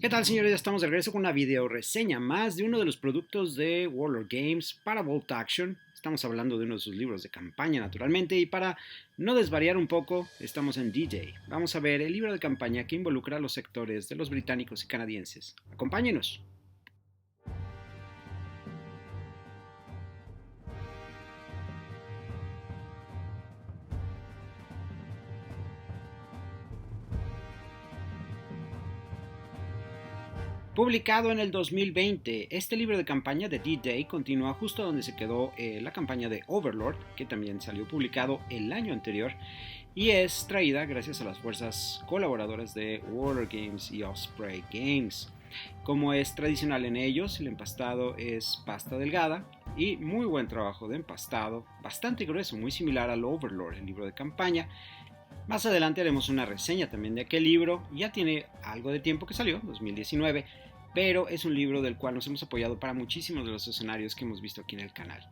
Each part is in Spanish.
¿Qué tal, señores? Ya estamos de regreso con una video reseña más de uno de los productos de Warlord Games para Bolt Action. Estamos hablando de uno de sus libros de campaña, naturalmente, y para no desvariar un poco, estamos en D-Day. Vamos a ver el libro de campaña que involucra a los sectores de los británicos y canadienses. Acompáñenos. Publicado en el 2020, este libro de campaña de D-Day continúa justo donde se quedó la campaña de Overlord, que también salió publicado el año anterior, y es traída gracias a las fuerzas colaboradoras de Warlord Games y Osprey Games. Como es tradicional en ellos, el empastado es pasta delgada y muy buen trabajo de empastado, bastante grueso, muy similar al Overlord, el libro de campaña. Más adelante haremos una reseña también de aquel libro, ya tiene algo de tiempo que salió, 2019, pero es un libro del cual nos hemos apoyado para muchísimos de los escenarios que hemos visto aquí en el canal.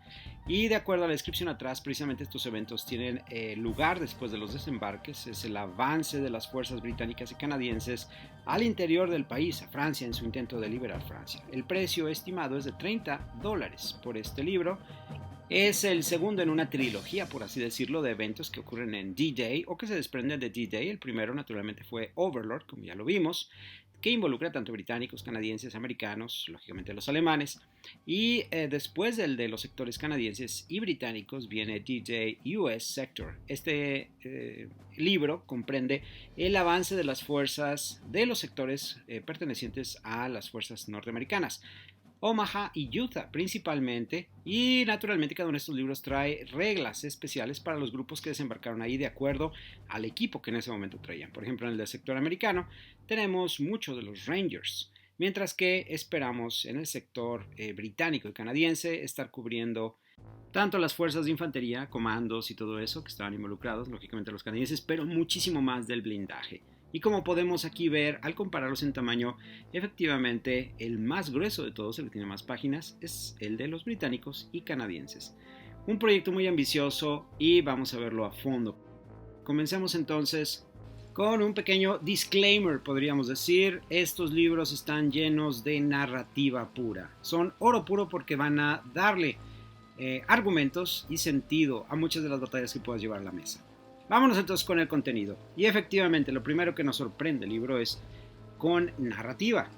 Y de acuerdo a la descripción atrás, precisamente estos eventos tienen lugar después de los desembarques, es el avance de las fuerzas británicas y canadienses al interior del país, a Francia, en su intento de liberar Francia. El precio estimado es de $30 por este libro. Es el segundo en una trilogía, por así decirlo, de eventos que ocurren en D-Day o que se desprenden de D-Day. El primero, naturalmente, fue Overlord, como ya lo vimos, que involucra tanto británicos, canadienses, americanos, lógicamente los alemanes. Y después del de los sectores canadienses y británicos viene D-Day US Sector. Este libro comprende el avance de las fuerzas de los sectores pertenecientes a las fuerzas norteamericanas. Omaha y Utah principalmente, y naturalmente cada uno de estos libros trae reglas especiales para los grupos que desembarcaron ahí de acuerdo al equipo que en ese momento traían. Por ejemplo, en el del sector americano tenemos mucho de los Rangers, mientras que esperamos en el sector británico y canadiense estar cubriendo tanto las fuerzas de infantería, comandos y todo eso que estaban involucrados, lógicamente los canadienses, pero muchísimo más del blindaje. Y como podemos aquí ver, al compararlos en tamaño, efectivamente el más grueso de todos, el que tiene más páginas, es el de los británicos y canadienses. Un proyecto muy ambicioso y vamos a verlo a fondo. Comencemos entonces con un pequeño disclaimer, podríamos decir. Estos libros están llenos de narrativa pura. Son oro puro porque van a darle argumentos y sentido a muchas de las batallas que puedas llevar a la mesa. Vámonos entonces con el contenido. Y efectivamente, lo primero que nos sorprende el libro es con narrativa.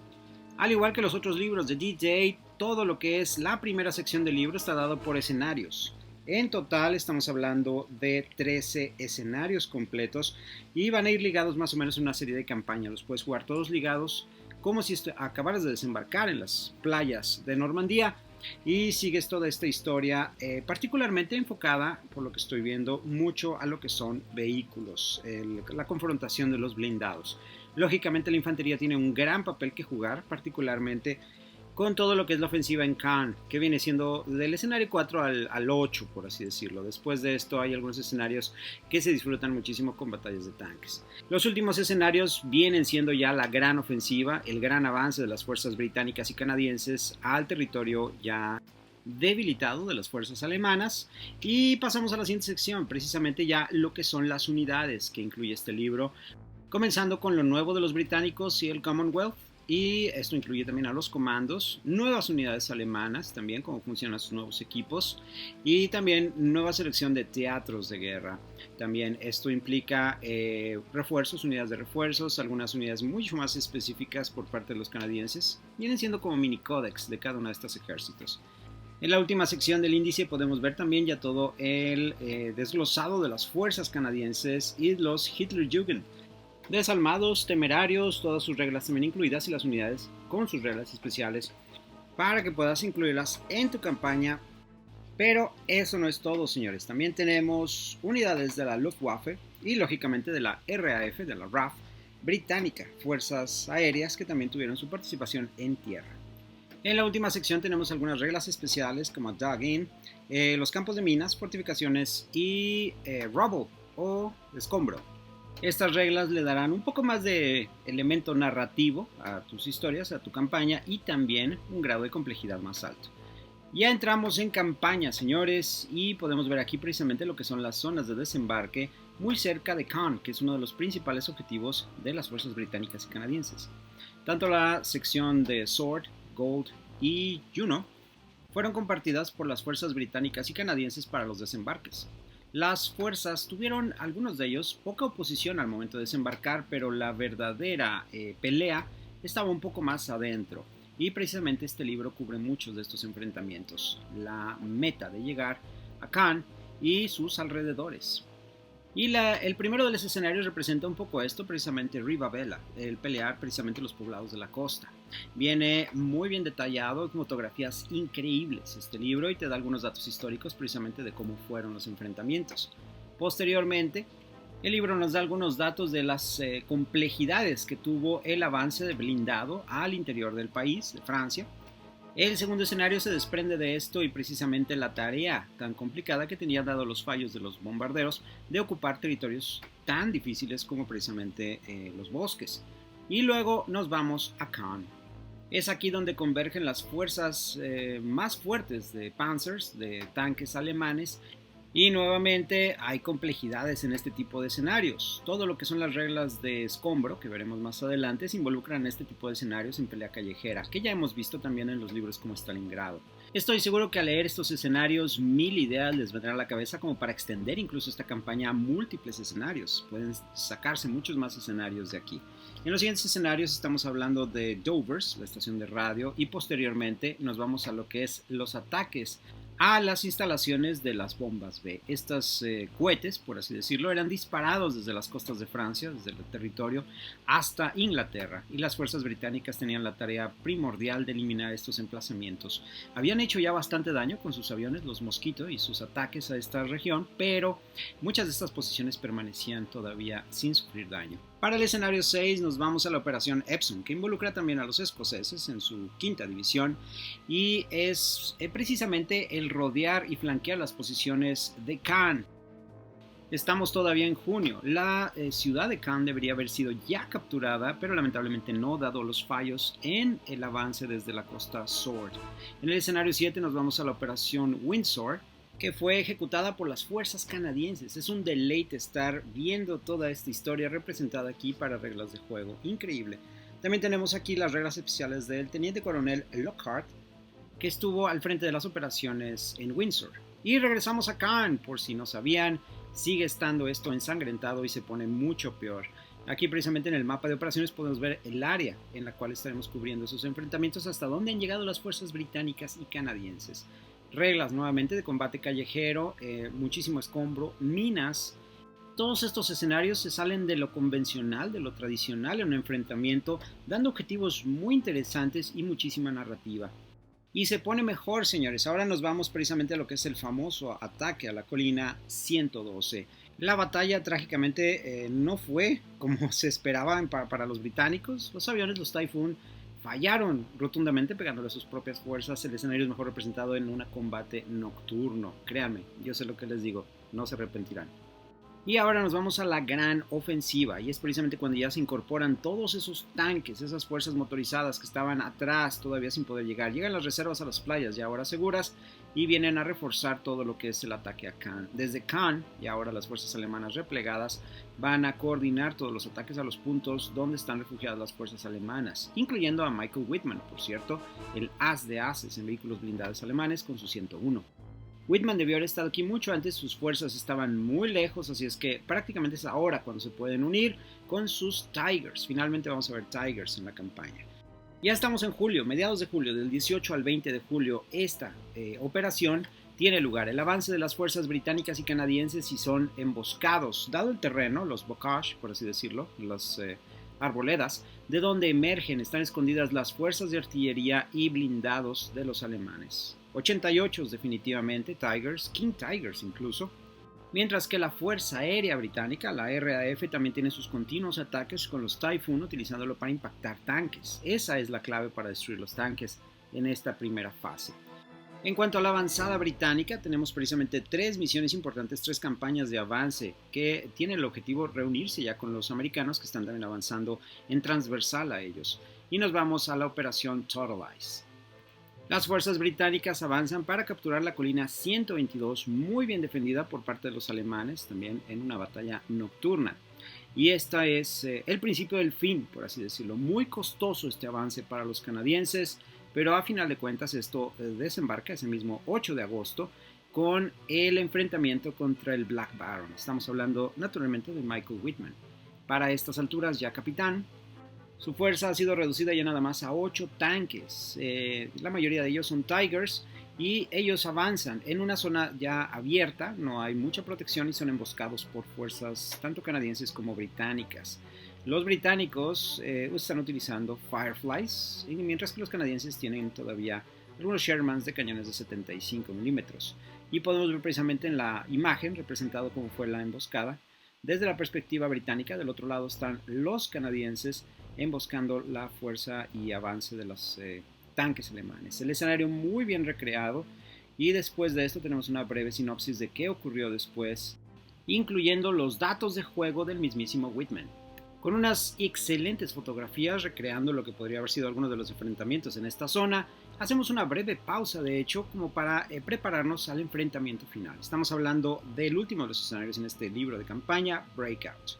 Al igual que los otros libros de D-Day, todo lo que es la primera sección del libro está dado por escenarios. En total estamos hablando de 13 escenarios completos y van a ir ligados más o menos a una serie de campañas. Los puedes jugar todos ligados como si acabaras de desembarcar en las playas de Normandía y sigues toda esta historia particularmente enfocada, por lo que estoy viendo, mucho a lo que son vehículos, la confrontación de los blindados. Lógicamente la infantería tiene un gran papel que jugar, particularmente con todo lo que es la ofensiva en Caen, que viene siendo del escenario 4 al 8, por así decirlo. Después de esto hay algunos escenarios que se disfrutan muchísimo con batallas de tanques. Los últimos escenarios vienen siendo ya la gran ofensiva, el gran avance de las fuerzas británicas y canadienses al territorio ya debilitado de las fuerzas alemanas, y pasamos a la siguiente sección, precisamente ya lo que son las unidades que incluye este libro, comenzando con lo nuevo de los británicos y el Commonwealth. Y esto incluye también a los comandos, nuevas unidades alemanas, también cómo funcionan sus nuevos equipos, y también nueva selección de teatros de guerra. También esto implica refuerzos, unidades de refuerzos, algunas unidades mucho más específicas por parte de los canadienses. Vienen siendo como mini códex de cada uno de estos ejércitos. En la última sección del índice podemos ver también ya todo el desglosado de las fuerzas canadienses y los Hitlerjugend. Desalmados, temerarios, todas sus reglas también incluidas y las unidades con sus reglas especiales para que puedas incluirlas en tu campaña. Pero eso no es todo, señores. También tenemos unidades de la Luftwaffe y lógicamente de la RAF, de la RAF británica, fuerzas aéreas que también tuvieron su participación en tierra. En la última sección tenemos algunas reglas especiales como Dug-In, los campos de minas, fortificaciones y rubble o escombro. Estas reglas le darán un poco más de elemento narrativo a tus historias, a tu campaña, y también un grado de complejidad más alto. Ya entramos en campaña, señores, y podemos ver aquí precisamente lo que son las zonas de desembarque muy cerca de Caen, que es uno de los principales objetivos de las fuerzas británicas y canadienses. Tanto la sección de Sword, Gold y Juno fueron compartidas por las fuerzas británicas y canadienses para los desembarques. Las fuerzas tuvieron, algunos de ellos, poca oposición al momento de desembarcar, pero la verdadera pelea estaba un poco más adentro. Y precisamente este libro cubre muchos de estos enfrentamientos, la meta de llegar a Caen y sus alrededores. Y el primero de los escenarios representa un poco esto, precisamente Ribabella, el pelear precisamente los poblados de la costa. Viene muy bien detallado, con fotografías increíbles este libro y te da algunos datos históricos precisamente de cómo fueron los enfrentamientos. Posteriormente, el libro nos da algunos datos de las complejidades que tuvo el avance de blindado al interior del país, de Francia. El segundo escenario se desprende de esto y precisamente la tarea tan complicada que tenía dado los fallos de los bombarderos de ocupar territorios tan difíciles como precisamente los bosques. Y luego nos vamos a Caen. Es aquí donde convergen las fuerzas más fuertes de Panzers, de tanques alemanes. Y nuevamente hay complejidades en este tipo de escenarios. Todo lo que son las reglas de escombro, que veremos más adelante, se involucran en este tipo de escenarios en pelea callejera, que ya hemos visto también en los libros como Stalingrado. Estoy seguro que al leer estos escenarios, 1000 ideas les vendrán a la cabeza como para extender incluso esta campaña a múltiples escenarios. Pueden sacarse muchos más escenarios de aquí. En los siguientes escenarios estamos hablando de Dovers, la estación de radio, y posteriormente nos vamos a lo que es los ataques a las instalaciones de las bombas B. Estos cohetes, por así decirlo, eran disparados desde las costas de Francia, desde el territorio, hasta Inglaterra, y las fuerzas británicas tenían la tarea primordial de eliminar estos emplazamientos. Habían hecho ya bastante daño con sus aviones, los Mosquito, y sus ataques a esta región, pero muchas de estas posiciones permanecían todavía sin sufrir daño. Para el escenario 6 nos vamos a la operación Epsom, que involucra también a los escoceses en su quinta división y es precisamente el rodear y flanquear las posiciones de Caen. Estamos todavía en junio. La ciudad de Caen debería haber sido ya capturada, pero lamentablemente no, dado los fallos en el avance desde la costa Sword. En el escenario 7 nos vamos a la operación Windsor, que fue ejecutada por las fuerzas canadienses. Es un deleite estar viendo toda esta historia representada aquí para reglas de juego. Increíble. También tenemos aquí las reglas especiales del teniente coronel Lockhart, que estuvo al frente de las operaciones en Windsor. Y regresamos a Caen, por si no sabían, sigue estando esto ensangrentado y se pone mucho peor. Aquí precisamente en el mapa de operaciones podemos ver el área en la cual estaremos cubriendo esos enfrentamientos, hasta dónde han llegado las fuerzas británicas y canadienses. Reglas nuevamente de combate callejero, muchísimo escombro, minas. Todos estos escenarios se salen de lo convencional, de lo tradicional en un enfrentamiento, dando objetivos muy interesantes y muchísima narrativa. Y se pone mejor, señores. Ahora nos vamos precisamente a lo que es el famoso ataque a la colina 112. La batalla trágicamente no fue como se esperaba para los británicos. Los aviones, los Typhoon, fallaron rotundamente pegándole a sus propias fuerzas. El escenario es mejor representado en un combate nocturno. Créanme, yo sé lo que les digo, no se arrepentirán. Y ahora nos vamos a la gran ofensiva, y es precisamente cuando ya se incorporan todos esos tanques, esas fuerzas motorizadas que estaban atrás todavía sin poder llegar. Llegan las reservas a las playas ya ahora seguras y vienen a reforzar todo lo que es el ataque a Caen. Desde Caen, y ahora las fuerzas alemanas replegadas, van a coordinar todos los ataques a los puntos donde están refugiadas las fuerzas alemanas, incluyendo a Michael Wittmann, por cierto, el as de ases en vehículos blindados alemanes con su 101. Wittmann debió haber estado aquí mucho antes, sus fuerzas estaban muy lejos, así es que prácticamente es ahora cuando se pueden unir con sus Tigers. Finalmente vamos a ver Tigers en la campaña. Ya estamos en julio, mediados de julio, del 18 al 20 de julio, esta operación tiene lugar. El avance de las fuerzas británicas y canadienses y son emboscados, dado el terreno, los bocage, por así decirlo, las arboledas, de donde emergen, están escondidas las fuerzas de artillería y blindados de los alemanes. 88 definitivamente, Tigers, King Tigers incluso, mientras que la Fuerza Aérea Británica, la RAF, también tiene sus continuos ataques con los Typhoon, utilizándolo para impactar tanques. Esa es la clave para destruir los tanques en esta primera fase. En cuanto a la avanzada británica, tenemos precisamente 3 misiones importantes, 3 campañas de avance que tienen el objetivo de reunirse ya con los americanos que están también avanzando en transversal a ellos. Y nos vamos a la operación Totalize. Las fuerzas británicas avanzan para capturar la colina 122, muy bien defendida por parte de los alemanes, también en una batalla nocturna. Y este es el principio del fin, por así decirlo. Muy costoso este avance para los canadienses, pero a final de cuentas esto desembarca ese mismo 8 de agosto con el enfrentamiento contra el Black Baron. Estamos hablando naturalmente de Michael Whitman. Para estas alturas ya capitán, su fuerza ha sido reducida ya nada más a 8 tanques. La mayoría de ellos son Tigers y ellos avanzan en una zona ya abierta, no hay mucha protección y son emboscados por fuerzas tanto canadienses como británicas. Los británicos están utilizando Fireflies, mientras que los canadienses tienen todavía algunos Shermans de cañones de 75 milímetros. Y podemos ver precisamente en la imagen representado cómo fue la emboscada. Desde la perspectiva británica, del otro lado están los canadienses emboscando la fuerza y avance de los tanques alemanes. El escenario muy bien recreado y después de esto tenemos una breve sinopsis de qué ocurrió después, incluyendo los datos de juego del mismísimo Whitman, con unas excelentes fotografías recreando lo que podría haber sido algunos de los enfrentamientos en esta zona. Hacemos una breve pausa, de hecho, como para prepararnos al enfrentamiento final. Estamos hablando del último de los escenarios en este libro de campaña, Breakout.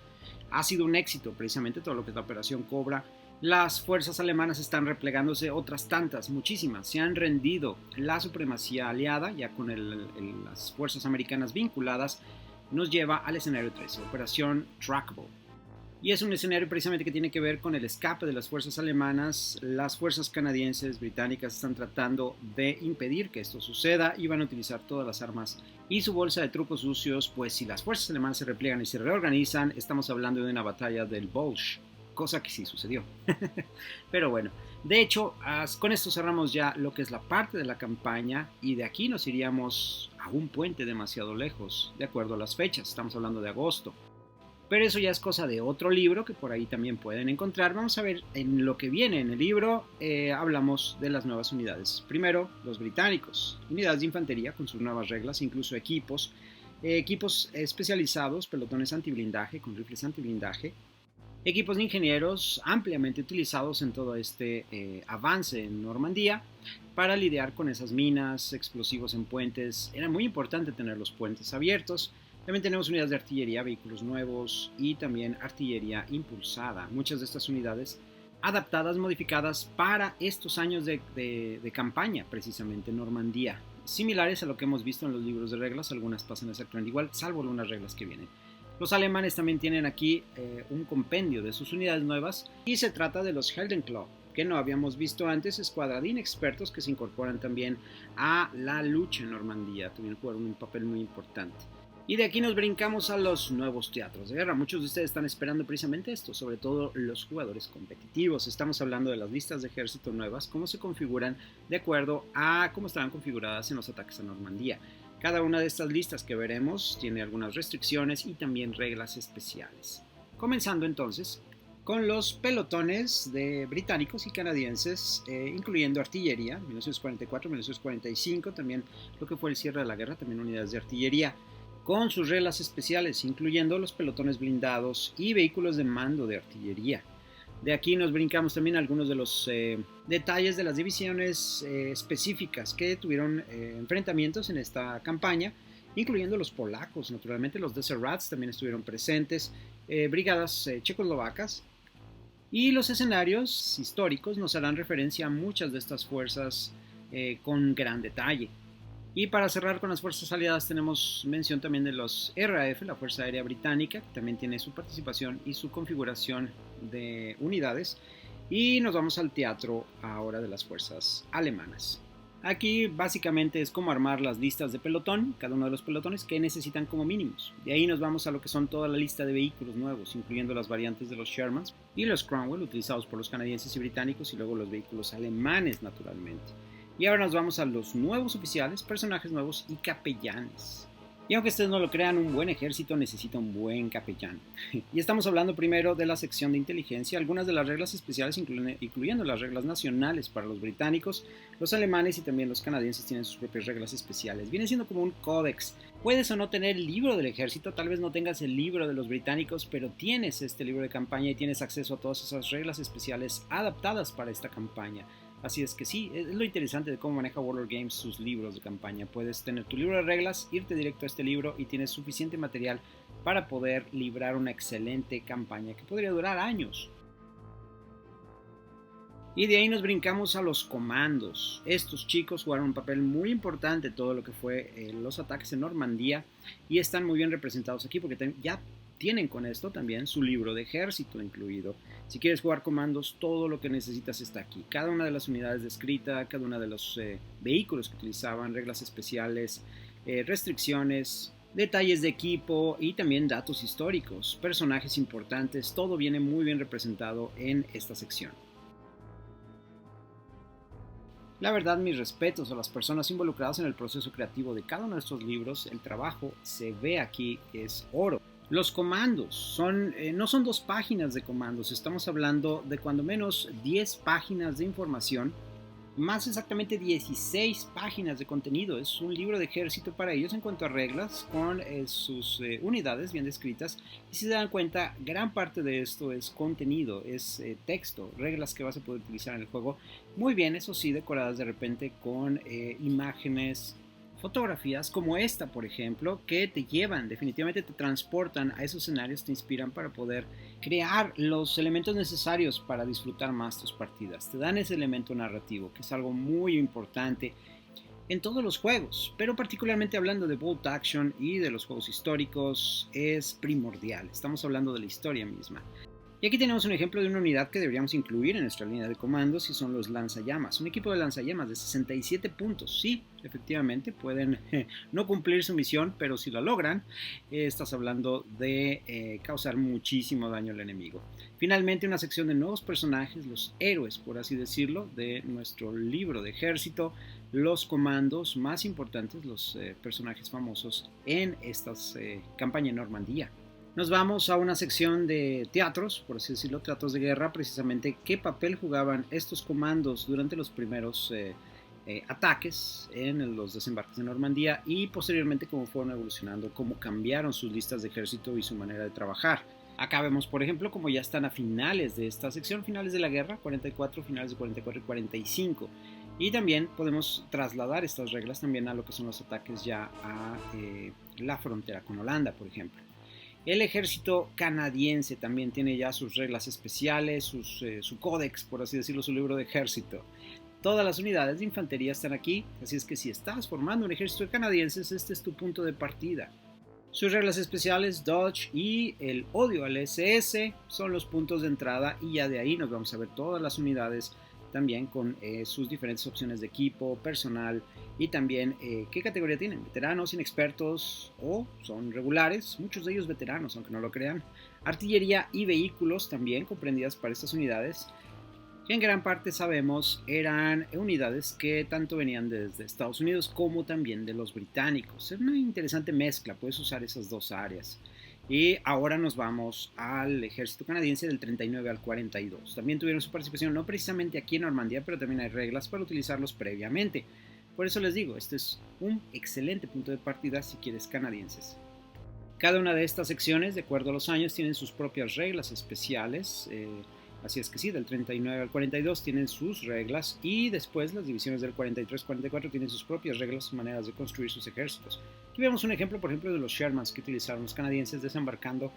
Ha sido un éxito precisamente todo lo que es la operación Cobra. Las fuerzas alemanas están replegándose, otras tantas, muchísimas, se han rendido. La supremacía aliada, ya con las fuerzas americanas vinculadas, nos lleva al escenario 13, Operación Trackable. Y es un escenario precisamente que tiene que ver con el escape de las fuerzas alemanas. Las fuerzas canadienses, británicas están tratando de impedir que esto suceda y van a utilizar todas las armas y su bolsa de trucos sucios, pues si las fuerzas alemanas se repliegan y se reorganizan, estamos hablando de una batalla del Bulge, cosa que sí sucedió. Pero bueno, de hecho, con esto cerramos ya lo que es la parte de la campaña y de aquí nos iríamos a un puente demasiado lejos, de acuerdo a las fechas, estamos hablando de agosto. Pero eso ya es cosa de otro libro que por ahí también pueden encontrar. Vamos a ver en lo que viene en el libro. Hablamos de las nuevas unidades. Primero, los británicos. Unidades de infantería con sus nuevas reglas, incluso equipos. Equipos especializados, pelotones antiblindaje con rifles antiblindaje. Equipos de ingenieros ampliamente utilizados en todo este avance en Normandía para lidiar con esas minas, explosivos en puentes. Era muy importante tener los puentes abiertos. También tenemos unidades de artillería, vehículos nuevos y también artillería impulsada. Muchas de estas unidades adaptadas, modificadas para estos años de campaña, precisamente en Normandía. Similares a lo que hemos visto en los libros de reglas, algunas pasan exactamente igual, salvo algunas reglas que vienen. Los alemanes también tienen aquí un compendio de sus unidades nuevas y se trata de los Heldenklau, que no habíamos visto antes, escuadra de inexpertos que se incorporan también a la lucha en Normandía, también jugaron un papel muy importante. Y de aquí nos brincamos a los nuevos teatros de guerra. Muchos de ustedes están esperando precisamente esto, sobre todo los jugadores competitivos. Estamos hablando de las listas de ejército nuevas, cómo se configuran de acuerdo a cómo estaban configuradas en los ataques a Normandía. Cada una de estas listas que veremos tiene algunas restricciones y también reglas especiales. Comenzando entonces con los pelotones de británicos y canadienses, incluyendo artillería, 1944-1945, también lo que fue el cierre de la guerra, también unidades de artillería, con sus reglas especiales, incluyendo los pelotones blindados y vehículos de mando de artillería. De aquí nos brincamos también algunos de los detalles de las divisiones específicas que tuvieron enfrentamientos en esta campaña, incluyendo los polacos, naturalmente los Desert Rats también estuvieron presentes, brigadas checoslovacas, y los escenarios históricos nos harán referencia a muchas de estas fuerzas con gran detalle. Y para cerrar con las fuerzas aliadas tenemos mención también de los RAF, la Fuerza Aérea Británica, que también tiene su participación y su configuración de unidades. Y nos vamos al teatro ahora de las fuerzas alemanas. Aquí básicamente es como armar las listas de pelotón, cada uno de los pelotones que necesitan como mínimos. De ahí nos vamos a lo que son toda la lista de vehículos nuevos, incluyendo las variantes de los Shermans y los Cromwell utilizados por los canadienses y británicos y luego los vehículos alemanes naturalmente. Y ahora nos vamos a los nuevos oficiales, personajes nuevos y capellanes. Y aunque ustedes no lo crean, un buen ejército necesita un buen capellán. Y estamos hablando primero de la sección de inteligencia, algunas de las reglas especiales, incluyendo las reglas nacionales para los británicos, los alemanes y también los canadienses tienen sus propias reglas especiales. Viene siendo como un códex. Puedes o no tener el libro del ejército, tal vez no tengas el libro de los británicos, pero tienes este libro de campaña y tienes acceso a todas esas reglas especiales adaptadas para esta campaña. Así es que sí, es lo interesante de cómo maneja Warlord Games sus libros de campaña. Puedes tener tu libro de reglas, irte directo a este libro y tienes suficiente material para poder librar una excelente campaña que podría durar años. Y de ahí nos brincamos a los comandos. Estos chicos jugaron un papel muy importante en todo lo que fue los ataques en Normandía y están muy bien representados aquí porque ya tienen con esto también su libro de ejército incluido. Si quieres jugar comandos, todo lo que necesitas está aquí. Cada una de las unidades descritas, cada uno de los vehículos que utilizaban, reglas especiales, restricciones, detalles de equipo y también datos históricos, personajes importantes, todo viene muy bien representado en esta sección. La verdad, mis respetos a las personas involucradas en el proceso creativo de cada uno de estos libros. El trabajo se ve aquí, es oro. Los comandos no son 2 páginas de comandos, estamos hablando de cuando menos 10 páginas de información, más exactamente 16 páginas de contenido. Es un libro de ejército para ellos en cuanto a reglas, con sus unidades bien descritas. Y si se dan cuenta, gran parte de esto es contenido, es texto, reglas que vas a poder utilizar en el juego. Muy bien, eso sí, decoradas de repente con imágenes, fotografías como esta, por ejemplo, que te llevan, definitivamente te transportan a esos escenarios, te inspiran para poder crear los elementos necesarios para disfrutar más tus partidas. Te dan ese elemento narrativo, que es algo muy importante en todos los juegos, pero particularmente hablando de Bolt Action y de los juegos históricos, es primordial. Estamos hablando de la historia misma. Y aquí tenemos un ejemplo de una unidad que deberíamos incluir en nuestra línea de comandos y son los lanzallamas. Un equipo de lanzallamas de 67 puntos. Sí, efectivamente pueden no cumplir su misión, pero si la logran, estás hablando de causar muchísimo daño al enemigo. Finalmente, una sección de nuevos personajes, los héroes, por así decirlo, de nuestro libro de ejército, los comandos más importantes, los personajes famosos en esta campaña en Normandía. Nos vamos a una sección de teatros, por así decirlo, teatros de guerra, precisamente qué papel jugaban estos comandos durante los primeros ataques en los desembarques de Normandía y posteriormente cómo fueron evolucionando, cómo cambiaron sus listas de ejército y su manera de trabajar. Acá vemos, por ejemplo, cómo ya están a finales de esta sección, finales de la guerra, 44, finales de 44 y 45. Y también podemos trasladar estas reglas también a lo que son los ataques ya a la frontera con Holanda, por ejemplo. El ejército canadiense también tiene ya sus reglas especiales, su códex, por así decirlo, su libro de ejército. Todas las unidades de infantería están aquí, así es que si estás formando un ejército de canadienses, este es tu punto de partida. Sus reglas especiales, Dodge y el odio al SS son los puntos de entrada y ya de ahí nos vamos a ver todas las unidades también con sus diferentes opciones de equipo, personal y también qué categoría tienen, veteranos, inexpertos o son regulares, muchos de ellos veteranos aunque no lo crean, artillería y vehículos también comprendidas para estas unidades, que en gran parte sabemos eran unidades que tanto venían desde Estados Unidos como también de los británicos. Es una interesante mezcla, puedes usar esas dos áreas. Y ahora nos vamos al ejército canadiense del 39 al 42. También tuvieron su participación, no precisamente aquí en Normandía, pero también hay reglas para utilizarlos previamente. Por eso les digo, este es un excelente punto de partida si quieres canadienses. Cada una de estas secciones, de acuerdo a los años, tienen sus propias reglas especiales. Así es que sí, del 39 al 42 tienen sus reglas y después las divisiones del 43-44 tienen sus propias reglas, sus maneras de construir sus ejércitos. Aquí vemos un ejemplo, por ejemplo, de los Shermans que utilizaron los canadienses desembarcando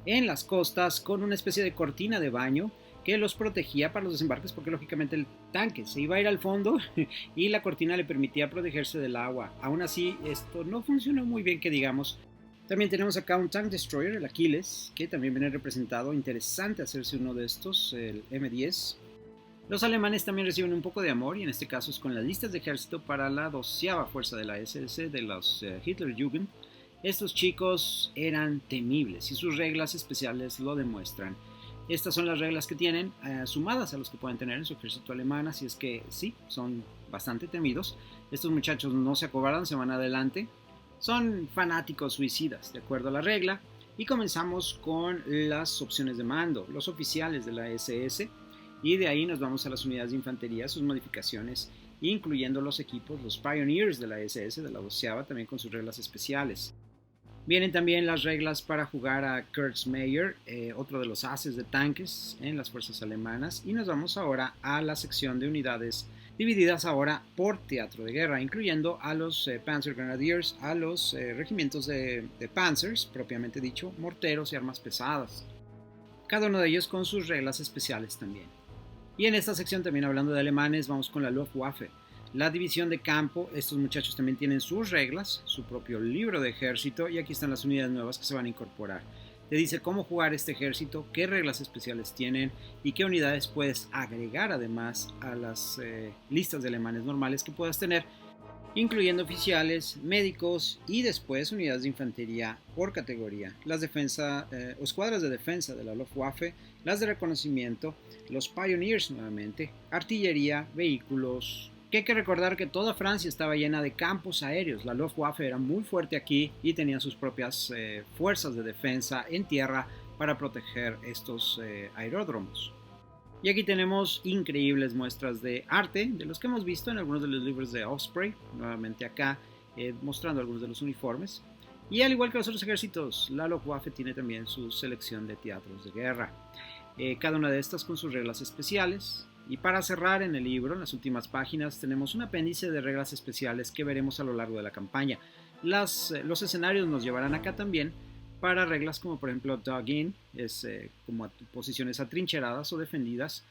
en las costas con una especie de cortina de baño que los protegía para los desembarques porque lógicamente el tanque se iba a ir al fondo y la cortina le permitía protegerse del agua. Aún así, esto no funcionó muy bien que digamos. También tenemos acá un Tank Destroyer, el Aquiles, que también viene representado. Interesante hacerse uno de estos, el M10. Los alemanes también reciben un poco de amor, y en este caso es con las listas de ejército para la 12ª fuerza de la SS, de los Hitlerjugend. Estos chicos eran temibles, y sus reglas especiales lo demuestran. Estas son las reglas que tienen, sumadas a los que pueden tener en su ejército alemán, así es que sí, son bastante temidos. Estos muchachos no se acobardan, se van adelante. Son fanáticos suicidas, de acuerdo a la regla, y comenzamos con las opciones de mando, los oficiales de la SS, y de ahí nos vamos a las unidades de infantería, sus modificaciones, incluyendo los equipos, los Pioneers de la SS, de la 12ª, también con sus reglas especiales. Vienen también las reglas para jugar a Kriegsmacher, otro de los ases de tanques en las fuerzas alemanas, y nos vamos ahora a la sección de unidades divididas ahora por teatro de guerra, incluyendo a los Panzer Grenadiers, a los regimientos de Panzers, propiamente dicho, morteros y armas pesadas. Cada uno de ellos con sus reglas especiales también. Y en esta sección también hablando de alemanes, vamos con la Luftwaffe. La división de campo, estos muchachos también tienen sus reglas, su propio libro de ejército y aquí están las unidades nuevas que se van a incorporar. Te dice cómo jugar este ejército, qué reglas especiales tienen y qué unidades puedes agregar además a las listas de alemanes normales que puedas tener, incluyendo oficiales, médicos y después unidades de infantería por categoría. Las escuadras de defensa de la Luftwaffe, las de reconocimiento, los Pioneers nuevamente, artillería, vehículos, que hay que recordar que toda Francia estaba llena de campos aéreos. La Luftwaffe era muy fuerte aquí y tenía sus propias fuerzas de defensa en tierra para proteger estos aeródromos. Y aquí tenemos increíbles muestras de arte, de los que hemos visto en algunos de los libros de Osprey, nuevamente acá mostrando algunos de los uniformes. Y al igual que los otros ejércitos, la Luftwaffe tiene también su selección de teatros de guerra. Cada una de estas con sus reglas especiales. Y para cerrar en el libro, en las últimas páginas, tenemos un apéndice de reglas especiales que veremos a lo largo de la campaña. Los escenarios nos llevarán acá también para reglas como por ejemplo dug in, es como posiciones atrincheradas o defendidas.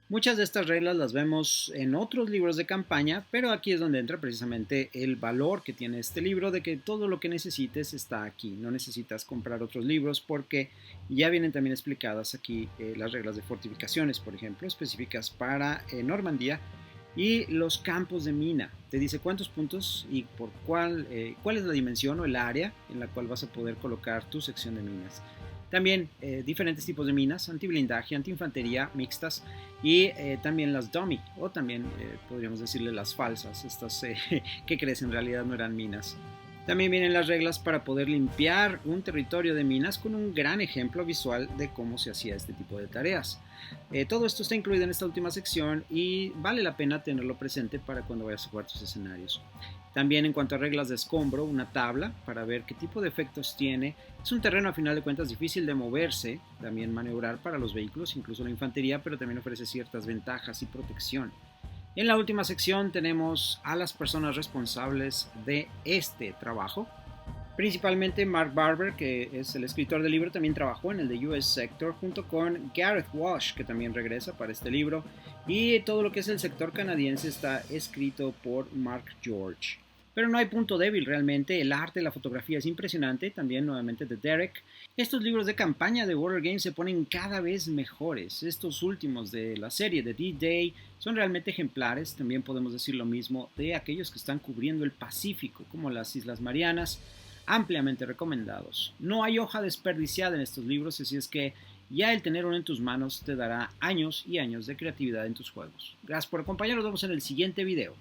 Muchas de estas reglas las vemos en otros libros de campaña, pero aquí es donde entra precisamente el valor que tiene este libro de que todo lo que necesites está aquí. No necesitas comprar otros libros porque ya vienen también explicadas aquí las reglas de fortificaciones, por ejemplo, específicas para Normandía y los campos de mina. Te dice cuántos puntos y por cuál es la dimensión o el área en la cual vas a poder colocar tu sección de minas. También diferentes tipos de minas, antiblindaje, antiinfantería, mixtas y también las dummy, o también podríamos decirle las falsas, estas que crees en realidad no eran minas. También vienen las reglas para poder limpiar un territorio de minas con un gran ejemplo visual de cómo se hacía este tipo de tareas. Todo esto está incluido en esta última sección y vale la pena tenerlo presente para cuando vayas a jugar tus escenarios. También en cuanto a reglas de escombro, una tabla para ver qué tipo de efectos tiene. Es un terreno a final de cuentas difícil de moverse, también maniobrar para los vehículos, incluso la infantería, pero también ofrece ciertas ventajas y protección. En la última sección tenemos a las personas responsables de este trabajo. Principalmente Mark Barber, que es el escritor del libro, también trabajó en el de US Sector, junto con Gareth Walsh, que también regresa para este libro. Y todo lo que es el sector canadiense está escrito por Mark George. Pero no hay punto débil realmente, el arte, la fotografía es impresionante, también nuevamente de Derek. Estos libros de campaña de Warrior Games se ponen cada vez mejores. Estos últimos de la serie de D-Day son realmente ejemplares, también podemos decir lo mismo de aquellos que están cubriendo el Pacífico, como las Islas Marianas, ampliamente recomendados. No hay hoja desperdiciada en estos libros, así es que ya el tener uno en tus manos te dará años y años de creatividad en tus juegos. Gracias por acompañarnos, nos vemos en el siguiente video.